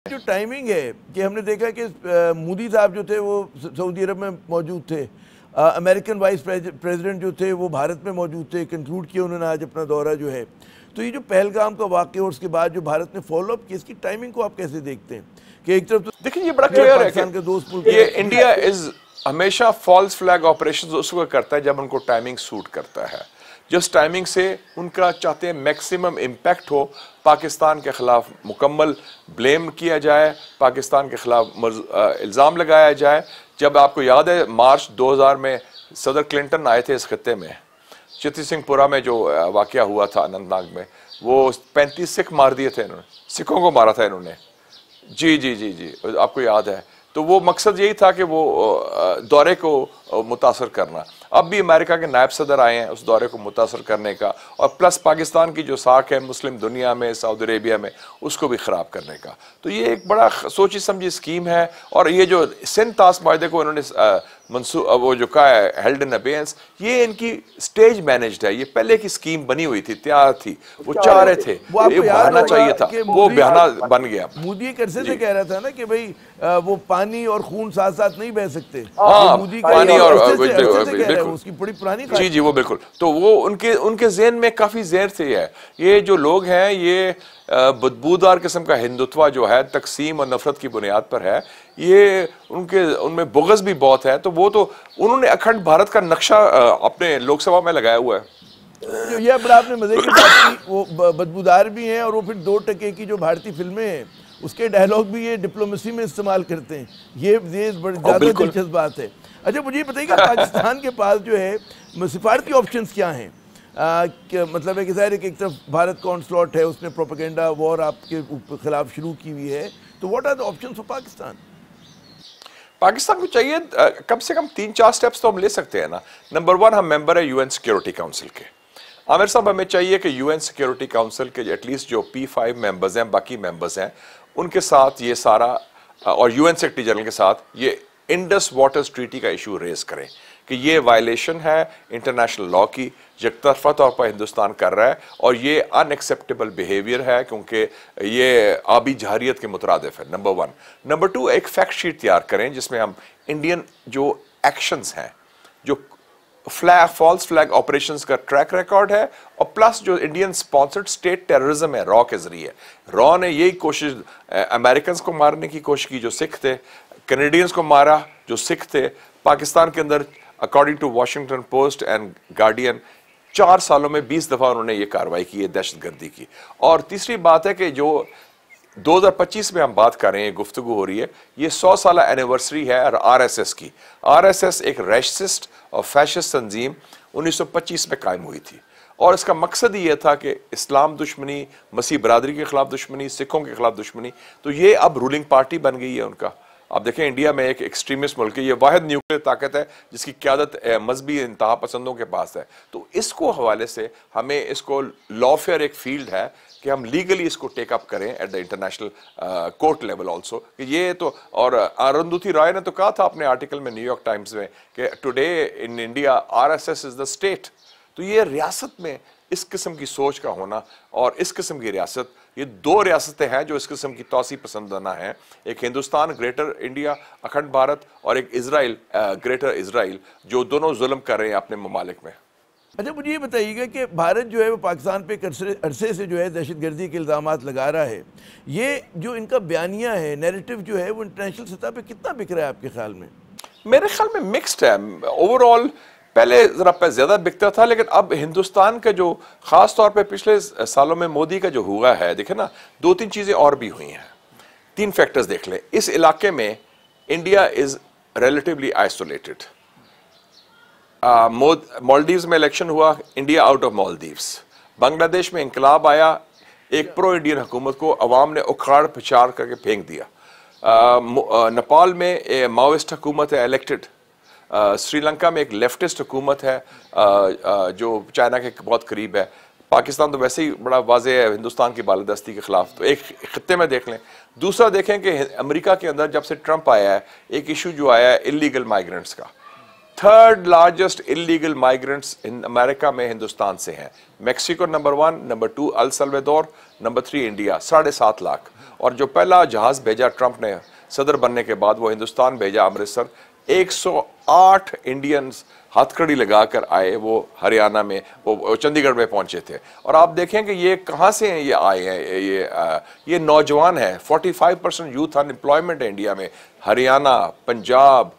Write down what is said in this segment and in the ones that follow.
जो टाइमिंग है कि हमने देखा कि मोदी साहब जो थे वो सऊदी अरब में मौजूद थे, अमेरिकन वाइस प्रेसिडेंट जो थे वो भारत में मौजूद थे, कंक्लूड किया उन्होंने आज अपना दौरा जो है। तो ये जो पहलगाम का वाक़या और उसके बाद जो भारत ने फॉलो अप किया, इसकी टाइमिंग को आप कैसे देखते हैं कि एक तरफ तो देखिए ये बड़ा क्लियर है कि दोस्त मुल्क ये इंडिया इज हमेशा फॉल्स फ्लैग ऑपरेशंस उसको करता है जब उनको टाइमिंग सूट करता है, जिस टाइमिंग से उनका चाहते हैं मैक्सिमम इम्पैक्ट हो, पाकिस्तान के खिलाफ मुकम्मल ब्लेम किया जाए, पाकिस्तान के खिलाफ इल्ज़ाम लगाया जाए। जब आपको याद है मार्च 2000 में सदर क्लिंटन आए थे इस खत्ते में, चित्ती सिंहपुरा में जो वाक़या हुआ था अनंतनाग में, वो 35 सिख मार दिए थे इन्होंने, सिखों को मारा था इन्होंने। जी जी जी जी आपको याद है। तो वो मकसद यही था कि वो दौरे को मुतासर करना। अब भी अमेरिका के नायब सदर आए हैं उस दौरे को मुतासर करने का, और प्लस पाकिस्तान की जो साख है मुस्लिम दुनिया में, सऊदी अरेबिया में, उसको भी ख़राब करने का। तो ये एक बड़ा सोची समझी स्कीम है। और ये जो सिंध ताश माहदे को उन्होंने वो जो कहा है हेल्ड इन अबेयंस, ये इनकी स्टेज मैनेज्ड है। ये पहले की स्कीम बनी हुई थी, तैयार थी, वो चाह रहे थे, ये बहाना चाहिए था, वो बहाना बन गया। मोदी एक अरसे से कह रहा था ना कि भाई वो पानी और खून साथ साथ नहीं बह सकते। हाँ, मोदी पानी और उसकी बड़ी पुरानी जी जी वो बिल्कुल। तो वो उनके ज़हन में काफ़ी ज़हर से है। ये जो लोग हैं ये बदबूदार किस्म का हिंदुत्व जो है तकसीम और नफरत की बुनियाद पर है, ये उनमें बुग़्ज़ भी बहुत है। तो वो तो उन्होंने अखंड भारत का नक्शा अपने लोकसभा में लगाया हुआ है। ये बड़ा आपने मजे की बात की, वो बदबूदार भी हैं और वो फिर 2 टके की जो भारतीय फिल्में हैं उसके डायलॉग भी ये डिप्लोमेसी में इस्तेमाल करते हैं। ये बड़ी ज़्यादा दिलचस्प बात है। अच्छा मुझे बताइए कि पाकिस्तान के पास जो है सिफारती ऑप्शंस क्या हैं? मतलब है कि ज़ाहिर है कि एक तरफ भारत का ऑनस्लॉट है, उसने प्रोपेगेंडा वॉर आपके खिलाफ शुरू की हुई है, तो what are the options for Pakistan? Pakistan को चाहिए कम से कम 3-4 स्टेप्स तो हम ले सकते हैं ना। नंबर 1, हम मेंबर है यूएन सिक्योरिटी काउंसिल के। आमिर साहब हमें चाहिए कि यूएन सिक्योरिटी काउंसिल के एटलीस्ट जो P5 मेंबर्स हैं, बाकी मेंबर्स हैं, उनके साथ ये सारा, और यूएन सेक्रेटरी जनरल के साथ ये इंडस वाटर्स ट्रीटी का इशू रेज करें कि ये वायलेशन है इंटरनेशनल लॉ की, यकतरफा तौर पर हिंदुस्तान कर रहा है, और ये अनएक्सेप्टेबल बिहेवियर है क्योंकि ये आबी जहरियत के मुतरादिफ है। नंबर 1। नंबर 2, एक फैक्ट शीट तैयार करें जिसमें हम इंडियन जो एक्शंस हैं, जो फॉल्स फ्लैग ऑपरेशंस का ट्रैक रिकॉर्ड है, और प्लस जो इंडियन स्पॉन्सर्ड स्टेट टेररिज्म है रॉ के जरिए। रॉ ने यही कोशिश अमेरिकन को मारने की कोशिश की जो सिख थे, कैनेडियंस को मारा जो सिख थे। पाकिस्तान के अंदर according to Washington Post and Guardian 4 सालों में 20 दफ़ा उन्होंने ये कार्रवाई की है दहशतगर्दी की। और तीसरी बात है कि जो 2025 में हम बात कर रहे हैं, गुफ्तगू हो रही है, ये 100 साल एनिवर्सरी है आरएसएस की। आरएसएस एक रैशिस्ट और फैशिस्ट तंजीम 1925 में कायम हुई थी, और इसका मकसद ही यह था कि इस्लाम दुश्मनी, मसीह बरादरी के खिलाफ दुश्मनी, सिखों के खिलाफ दुश्मनी। तो ये अब रूलिंग पार्टी बन गई है उनका। आप देखें इंडिया में एक एक्सट्रीमिस्ट मुल्क है, ये वाहिद न्यूक्लियर ताकत है जिसकी क़यादत मजहबी इंतहा पसंदों के पास है। तो इसको हवाले से हमें इसको लॉफेयर एक फील्ड है कि हम लीगली इसको टेक अप करें at the international court level also. कि ये तो, और अरुंधति रॉय ने तो कहा था अपने आर्टिकल में न्यूयॉर्क टाइम्स में कि today in India RSS is the state. तो ये रियासत में इस किस्म की सोच का होना, और इस किस्म की रियासत, ये 2 रियासतें हैं जो इस किस्म की तौसी पसंदाना हैं, एक हिंदुस्तान ग्रेटर इंडिया अखंड भारत, और एक इजराइल ग्रेटर इजराइल, जो दोनों जुल्म कर रहे हैं अपने ममालिक में। अच्छा मुझे ये बताइएगा कि भारत जो है वो पाकिस्तान पे अरसे से जो है दहशतगर्दी के इल्ज़ामात लगा रहा है, ये जो इनका बयानिया है, नैरेटिव जो है वो इंटरनेशनल सतह पे कितना बिक रहा है आपके ख्याल में? मेरे ख्याल में मिक्स्ड है। ओवरऑल पहले ज़रा ज़्यादा बिकता था, लेकिन अब हिंदुस्तान का जो ख़ास तौर पे पिछले सालों में मोदी का जो हुआ है, देखे ना 2-3 चीज़ें और भी हुई हैं। 3 फैक्टर्स देख लें। इस इलाके में India is relatively isolated. Maldives में इलेक्शन हुआ, India out of Maldives. Bangladesh में इंकलाब आया, एक प्रो इंडियन हुकूमत को अवाम ने उखाड़ पिछाड़ करके फेंक दिया। नेपाल में माओइस्ट हुकूमत है इलेक्टेड। श्रीलंका में एक लेफ्टिस्ट हुकूमत है जो चाइना के बहुत करीब है। पाकिस्तान तो वैसे ही बड़ा वाज़ेह है हिंदुस्तान की बालादस्ती के खिलाफ, तो एक खत्ते में देख लें। दूसरा देखें कि अमेरिका के अंदर जब से ट्रंप आया है, एक इशू जो आया है इलीगल माइग्रेंट्स का। 3rd largest illegal migrants in America में हिंदुस्तान से हैं। Mexico number 1, number 2 El Salvador, number 3 India 7.5 lakh. और जो पहला जहाज भेजा ट्रंप ने सदर बनने के बाद, वो हिंदुस्तान भेजा अमृतसर। 108 इंडियंस हथकड़ी लगाकर आए, वो हरियाणा में, वो चंडीगढ़ में पहुंचे थे। और आप देखें कि ये कहाँ से ये आए हैं, ये नौजवान हैं। 45% यूथ अनएम्प्लॉयमेंट है इंडिया में। हरियाणा, पंजाब,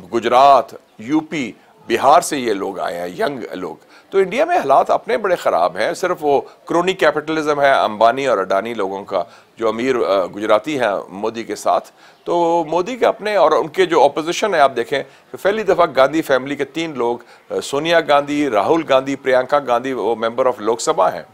गुजरात, यूपी, बिहार से ये लोग आए हैं, यंग लोग। तो इंडिया में हालात अपने बड़े ख़राब हैं। सिर्फ वो क्रोनी कैपिटलिज्म है अंबानी और अडानी लोगों का, जो अमीर गुजराती हैं मोदी के साथ। तो मोदी के अपने और उनके जो ऑपोजिशन है, आप देखें कि पहली दफ़ा गांधी फैमिली के 3 लोग, सोनिया गांधी, राहुल गांधी, प्रियंका गांधी, वो मेंबर ऑफ लोकसभा हैं।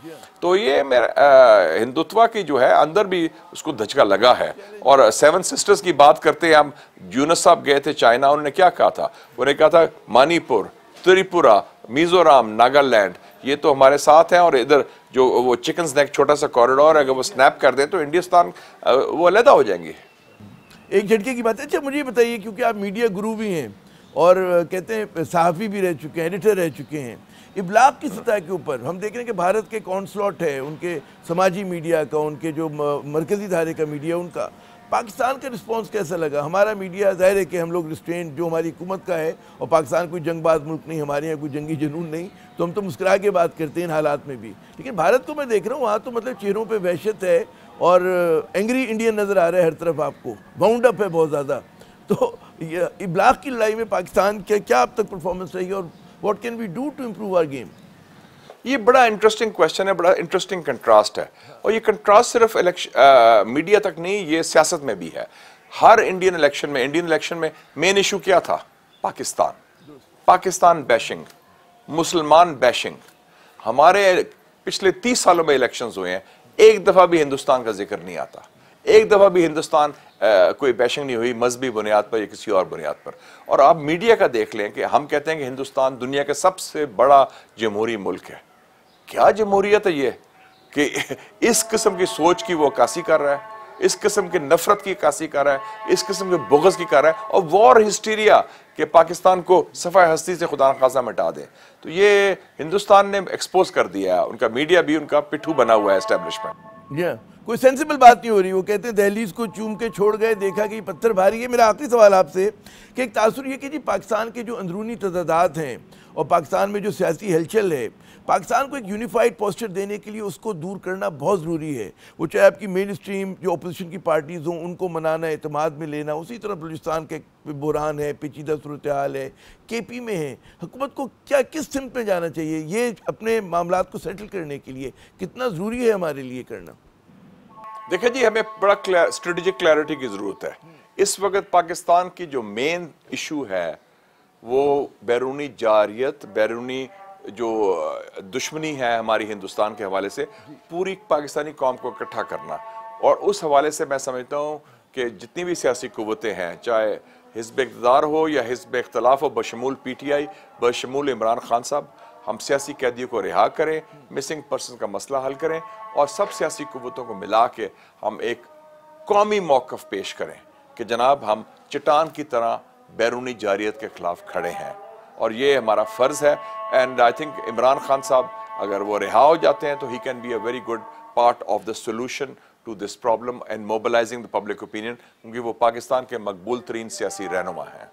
तो ये मेरा हिंदुत्व की जो है अंदर भी उसको धचका लगा है। और 7 सिस्टर्स की बात करते हैं हम। यूनुस साहब गए थे चाइना, उन्होंने क्या कहा था? उन्होंने कहा था मणिपुर, त्रिपुरा, मिजोरम, नागालैंड, ये तो हमारे साथ हैं। और इधर जो वो चिकन स्नैक छोटा सा कॉरिडोर है, अगर वो स्नैप कर दें तो हिंदुस्तान वो अलहदा हो जाएंगे। एक झटके की बात है। अच्छा मुझे बताइए, क्योंकि आप मीडिया गुरु भी हैं और कहते हैं सहाफ़ी भी रह चुके हैं, एडिटर रह चुके हैं, इब्लाग की सतह के ऊपर हम देख रहे हैं कि भारत के कौंसलॉट है, उनके समाजी मीडिया का, उनके जो मरकज़ी धारे का मीडिया, उनका पाकिस्तान का रिस्पांस कैसा लगा? हमारा मीडिया ज़ाहिर है कि हम लोग रिस्ट्रेंट जो हमारी हुकूमत का है, और पाकिस्तान कोई जंगबाज मुल्क नहीं, हमारे यहाँ कोई जंगी जुनून नहीं, तो हम तो मुस्कुरा के बात करते हैं इन हालात में भी। लेकिन भारत को मैं देख रहा हूँ, वहाँ तो मतलब चेहरों पे वहशत है और एंग्री इंडियन नज़र आ रहा है हर तरफ, आपको बाउंड अप है बहुत ज़्यादा। तो ये इब्लाग की लड़ाई में पाकिस्तान के क्या अब तक परफॉर्मेंस रही और what can we do to improve our game? ये बड़ा इंटरेस्टिंग क्वेश्चन है, बड़ा इंटरेस्टिंग कंट्रास्ट है। और ये कंट्रास्ट सिर्फ मीडिया तक नहीं, ये सियासत में भी है। हर इंडियन इलेक्शन में मेन इशू क्या था? पाकिस्तान बैशिंग, मुसलमान बैशिंग। हमारे पिछले 30 सालों में इलेक्शंस हुए हैं, एक दफा भी हिंदुस्तान का जिक्र नहीं आता। एक दफा भी हिंदुस्तान कोई बैशिंग नहीं हुई मजहबी बुनियाद पर या किसी और बुनियाद पर। और आप मीडिया का देख लें कि हम कहते हैं कि हिंदुस्तान दुनिया का सबसे बड़ा जमहूरी मुल्क है। क्या जमहूरियत है ये कि इस किस्म की सोच की वो अक्कासी कर रहा है, इस किस्म की नफरत की अक्कासी कर रहा है, इस किस्म के बुग़्ज़ की कर रहा है, और वॉर हिस्टीरिया कि पाकिस्तान को सफ़ाए हस्ती से खुदा न खासा मिटा दे। तो ये हिंदुस्तान ने एक्सपोज कर दिया है। उनका मीडिया भी उनका पिट्ठू बना हुआ है एस्टेब्लिशमेंट। कोई सेंसिबल बात नहीं हो रही। वो कहते हैं दहलीज को चूम के छोड़ गए, देखा कि पत्थर भारी है। मेरा आखिरी सवाल आपसे कि एक तासुर ये कि जी पाकिस्तान के जो अंदरूनी तजादात हैं और पाकिस्तान में जो सियासी हलचल है, पाकिस्तान को एक यूनिफाइड पोस्चर देने के लिए उसको दूर करना बहुत ज़रूरी है। वो चाहे आपकी मेन स्ट्रीम जो अपोजिशन की पार्टीज़ हों, उनको मनाना, एतमाद में लेना। उसी तरह बलूचिस्तान के बुरहान है, पेचीदा सूरत हाल है, KP में है। हुकूमत को क्या किस सिमत में जाना चाहिए ये अपने मामलात को सेटल करने के लिए? कितना ज़रूरी है हमारे लिए करना? देखिए जी, हमें बड़ा स्ट्रेटेजिक क्लैरिटी की ज़रूरत है। इस वक्त पाकिस्तान की जो मेन इशू है वो बैरूनी जारियत, बैरूनी जो दुश्मनी है हमारी हिंदुस्तान के हवाले से, पूरी पाकिस्तानी कौम को इकट्ठा करना। और उस हवाले से मैं समझता हूँ कि जितनी भी सियासी कुव्वतें हैं, चाहे हिज़्ब इक़्तिदार हो या हिज़्ब इख्तिलाफ हो, बशमूल PTI, बशमूल इमरान खान साहब, हम सियासी कैदियों को रिहा करें, मिसिंग पर्सन का मसला हल करें, और सब सियासी कुव्वतों को मिला के हम एक कौमी मौक़िफ़ पेश करें कि जनाब हम चट्टान की तरह बैरूनी जारियत के खिलाफ खड़े हैं। और ये हमारा फ़र्ज़ है। And I think Imran Khan साहब अगर वो रिहा हो जाते हैं तो ही can be a very good part of the solution to this problem and mobilising the public opinion, क्योंकि वो पाकिस्तान के मकबूल तरीन सियासी रहनुमा हैं।